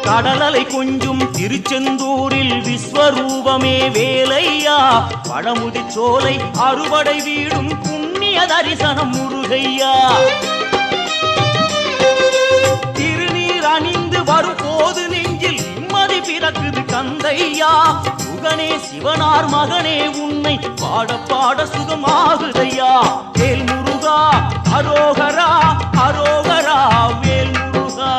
கடலலை கொஞ்சும் திருச்செந்தூரில் விஸ்வரூபமே வேலையா பழமுதி சோலை அறுவடை வீடும் புண்ணிய தரிசனம் முருகையா திருநீர் அணிந்து வரும் போது நெஞ்சில் நிம்மதி பிறக்குது கந்தையா சுகனே சிவனார் மகனே உன்னை பாட பாட சுகமாகுதையா வேல் முருகா அரோகரா அரோகரா வேல் முருகா